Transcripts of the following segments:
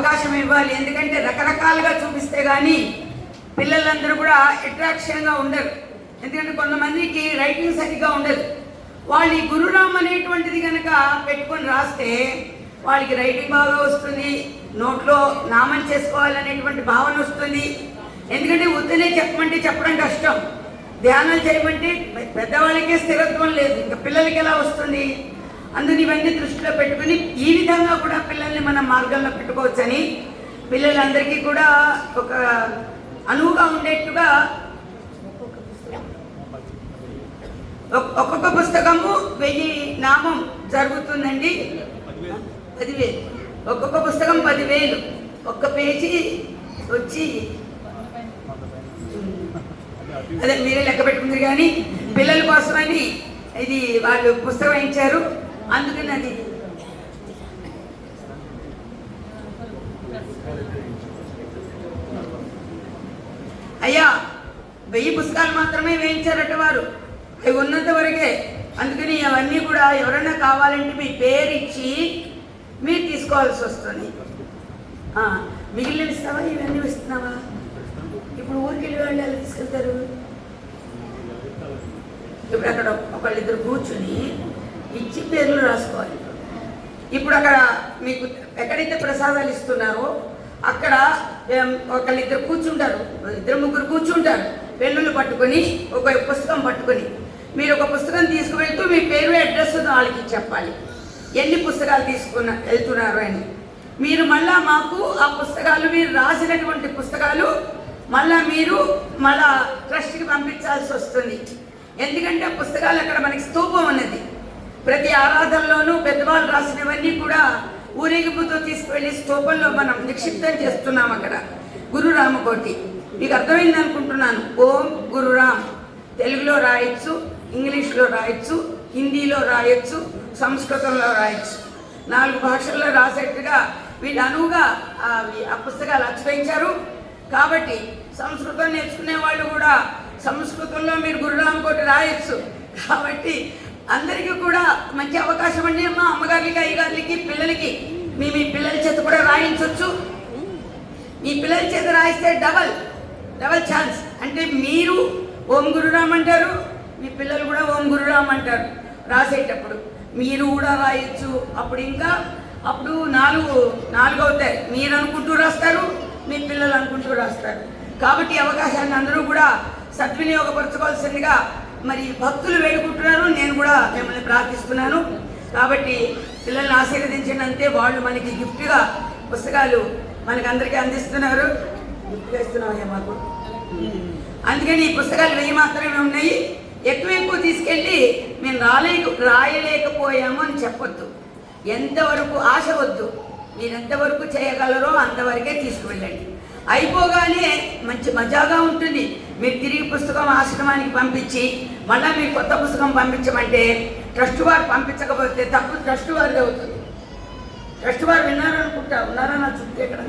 అవకాశం ఇవ్వాలి. ఎందుకంటే రకరకాలుగా చూపిస్తే కానీ పిల్లలందరూ కూడా అట్రాక్షన్గా ఉండరు. ఎందుకంటే కొంతమందికి రైటింగ్ సరిగ్గా ఉండదు. వాళ్ళు ఈ గురురామ్ అనేటువంటిది కనుక పెట్టుకొని రాస్తే వాళ్ళకి రైటింగ్ బాగా వస్తుంది, నోట్లో నామం చేసుకోవాలనేటువంటి భావన వస్తుంది. ఎందుకంటే ఉత్తనే చెప్పమంటే చెప్పడం కష్టం, ధ్యానాలు చేయమంటే పెద్దవాళ్ళకే స్థిరత్వం లేదు, ఇంకా పిల్లలకి ఎలా వస్తుంది? అందుని ఇవన్నీ దృష్టిలో పెట్టుకుని ఈ విధంగా కూడా పిల్లల్ని మనం మార్గంలో పెట్టుకోవచ్చని పిల్లలందరికీ కూడా ఒక అనువుగా ఉండేట్టుగా ఒక్కొక్క పుస్తకము 1000 నామం జరుగుతుందండి. 10,000 ఒక్కొక్క పుస్తకం 10,000, ఒక్క పేజీ వచ్చి అదే మీరే లెక్క పెట్టుకుంది. కానీ పిల్లల కోసమని ఇది వాళ్ళు పుస్తకం ఇచ్చారు, అందుకని అది అయ్యా 1000 పుస్తకాలు మాత్రమే వేయించారట వారు, అవి ఉన్నంత వరకే. అందుకని అవన్నీ కూడా ఎవరైనా కావాలంటే మీ పేరు ఇచ్చి మీరు తీసుకోవాల్సి వస్తుంది. మిగిలిన ఇస్తావా, ఇవన్నీ ఇస్తున్నావా? ఇప్పుడు ఊరికి వెళ్ళి వాళ్ళు ఎలా తీసుకెళ్తారు? ఇప్పుడు అక్కడ ఒకళ్ళిద్దరు కూర్చుని ఇచ్చి పేర్లు రాసుకోవాలి. ఇప్పుడు అక్కడ మీకు ఎక్కడైతే ప్రసాదాలు ఇస్తున్నారో అక్కడ ఒకళ్ళిద్దరు కూర్చుంటారు, 2-3 కూర్చుంటారు, పెన్నులు పట్టుకొని ఒక పుస్తకం పట్టుకొని మీరు ఒక పుస్తకం తీసుకువెళ్తూ మీ పేరు అడ్రస్ వాళ్ళకి చెప్పాలి, ఎన్ని పుస్తకాలు వెళ్తున్నారు అని. మీరు మళ్ళా మాకు ఆ పుస్తకాలు, మీరు రాసినటువంటి పుస్తకాలు మీరు ట్రస్ట్కి పంపించాల్సి వస్తుంది. ఎందుకంటే ఆ పుస్తకాలు అక్కడ మనకి స్తూపం ఉన్నది. ప్రతి ఆరాధనలోనూ పెద్దవాళ్ళు రాసినవన్నీ కూడా ఊరేగింపుతో తీసుకువెళ్ళి స్తూపంలో మనం నిక్షిప్తం చేస్తున్నాం. అక్కడ గురురామకోటి మీకు అర్థమైంది అనుకుంటున్నాను. ఓం గురురామ్ తెలుగులో రాయొచ్చు, ఇంగ్లీష్లో రాయొచ్చు, హిందీలో రాయొచ్చు, సంస్కృతంలో రాయొచ్చు, 4 భాషల్లో రాసేట్టుగా వీళ్ళు అనువుగా ఆ పుస్తకాలు అచ్చయించారు. కాబట్టి సంస్కృతం నేర్చుకునే వాళ్ళు కూడా సంస్కృతంలో మీరు గురురామకోటి రాయొచ్చు. కాబట్టి అందరికీ కూడా మంచి అవకాశం అండి. అమ్మగారికి, అయ్యగారికి, పిల్లలకి మీ పిల్లల చేత కూడా రాయించవచ్చు. మీ పిల్లల చేత రాయిస్తే డబల్ ఛాన్స్. అంటే మీరు ఓం గురురామ్ అంటారు, మీ పిల్లలు కూడా ఓం గురురామ్ అంటారు. రాసేటప్పుడు మీరు కూడా రాయొచ్చు. అప్పుడు 4 అవుతాయి. మీరు అనుకుంటూ రాస్తారు, మీ పిల్లలు అనుకుంటూ రాస్తారు. కాబట్టి అవకాశాన్ని అందరూ కూడా సద్వినియోగపరచుకోవాల్సిందిగా మరి భక్తులు వేడుకుంటున్నారు. నేను కూడా మిమ్మల్ని ప్రార్థిస్తున్నాను. కాబట్టి పిల్లల్ని ఆశీర్వదించినంతే వాళ్ళు మనకి గిఫ్ట్గా పుస్తకాలు మనకి అందరికీ అందిస్తున్నారు. గిఫ్ట్గా ఇస్తున్నామయ్యా మాకు. అందుకని ఈ పుస్తకాలు 1000 మాత్రమే ఉన్నాయి. ఎక్కువ తీసుకెళ్ళి మేము రాయలేకపోయాము అని చెప్పొద్దు. ఎంతవరకు ఆశ వద్దు, మీరు ఎంతవరకు చేయగలరో అంతవరకే తీసుకువెళ్ళండి. అయిపోగానే మంచి మజాగా ఉంటుంది. మీరు తిరిగి పుస్తకం ఆశ్రమానికి పంపించి మళ్ళీ మీరు కొత్త పుస్తకం పంపించమంటే ట్రస్ట్ వారు పంపించకపోతే తప్పు ట్రస్ట్ వారిది అవుతుంది. ట్రస్ట్ వారు విన్నారనుకుంటా, ఉన్నారా? నా చుట్టూ ఎక్కడ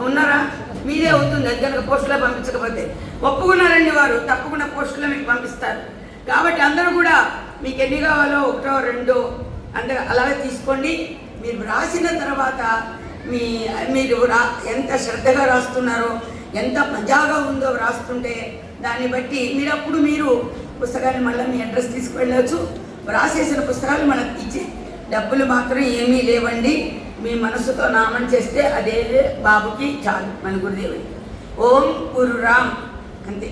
ఉన్నారా? మీదే అవుతుంది. అది కనుక పోస్టులో పంపించకపోతే. ఒప్పుకున్నారండి వారు, తప్పకుండా పోస్టులో మీకు పంపిస్తారు. కాబట్టి అందరూ కూడా మీకు ఎన్ని కావాలో 1, 2 అలాగే తీసుకోండి. మీరు రాసిన తర్వాత మీరు ఎంత శ్రద్ధగా రాస్తున్నారో, ఎంత మజాగా ఉందో రాస్తుంటే దాన్ని బట్టి మీరు పుస్తకాన్ని మళ్ళీ మీ అడ్రస్ తీసుకువెళ్ళవచ్చు. రాసేసిన పుస్తకాలు మనకు ఇచ్చి డబ్బులు మాత్రం ఏమీ లేవండి. మీ మనసుతో నామం చేస్తే అదే బాబుకి చాలు, మన గురుదేవుడికి. ఓం గురురామ్ అంతే.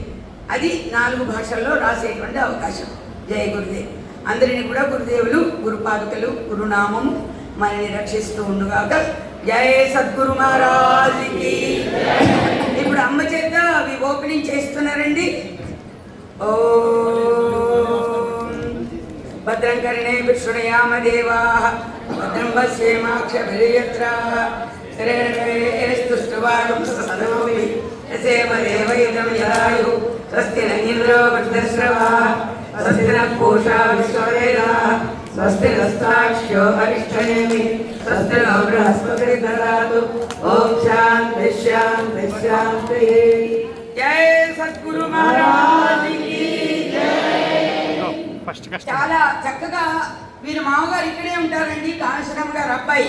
అది 4 భాషల్లో రాసేటువంటి అవకాశం. జయ గురుదేవ్. అందరినీ కూడా గురుదేవులు, గురుపాదుకలు, గురునామము మనని రక్షిస్తూ ఉండుగాక. జయ సద్గురు మహారాజ్కి. ఇప్పుడు అమ్మ చేత అవి ఓపెనింగ్ చేస్తున్నారండి. ఓం భద్రం కర్ణే విష్ణుయామ దేవాః భద్రం పశ్యేమాక్షభిర్యత్రాః స్తుష్టువాగం సదోమి యసేమ దేవైదం యదాయుః స్వస్తి న ఇంద్రో వృద్ధశ్రవాः స్వస్తి న పూషా విశ్వవేదాః స్వస్తి నస్తాక్ష్యో అరిష్టనేమి స్వస్తి నో బృహస్పతిర్దదాతు దదాతు. ఓం శాంతి శాంతి శాంతి. జై సద్గురు మహారాజ్ కి జై. చాలా చక్కగా వీరు మామగారు ఇక్కడే ఉంటారండి. కాళేశ్వరం గారు అబ్బాయి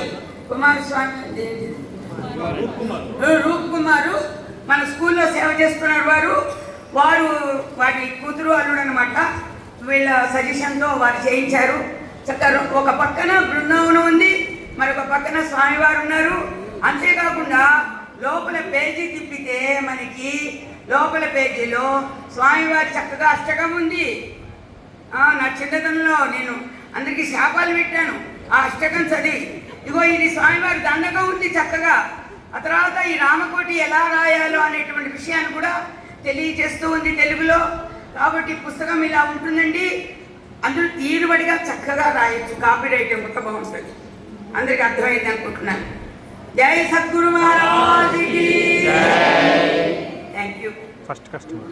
కుమారస్వామి రూప్ కుమారు మన స్కూల్లో సేవ చేస్తున్నారు. వారు వారి కూతురు అల్లుడు అనమాట. వీళ్ళ సజెషన్తో వారు చేయించారు. చక్కగా ఒక పక్కన బృందావనం ఉంది, మరొక పక్కన స్వామివారు ఉన్నారు. అంతేకాకుండా లోపల పేజీ తిప్పితే మనకి లోపల పేజీలో స్వామివారి చక్కగా అష్టకం ఉంది. నా చిన్నతనంలో నేను అందరికీ శాపాలు పెట్టాను ఆ అష్టకం చదివి. ఇగో ఇది స్వామివారి దండకం ఉంది చక్కగా. ఆ తర్వాత ఈ రామకోటి ఎలా రాయాలో అనేటువంటి విషయాన్ని కూడా తెలియజేస్తూ ఉంది తెలుగులో. కాబట్టి పుస్తకం ఇలా ఉంటుందండి. అందులో తీరుబడిగా చక్కగా రాయొచ్చు. కాపీ రైటింగ్ మొత్తం బాగుంటుంది. అందరికి అర్థమైంది అనుకుంటున్నాను. జై సద్గురు మహారాజ్కి. Thank you. First customer.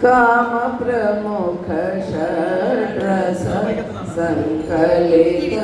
काम प्रमुख षड्रस संकलित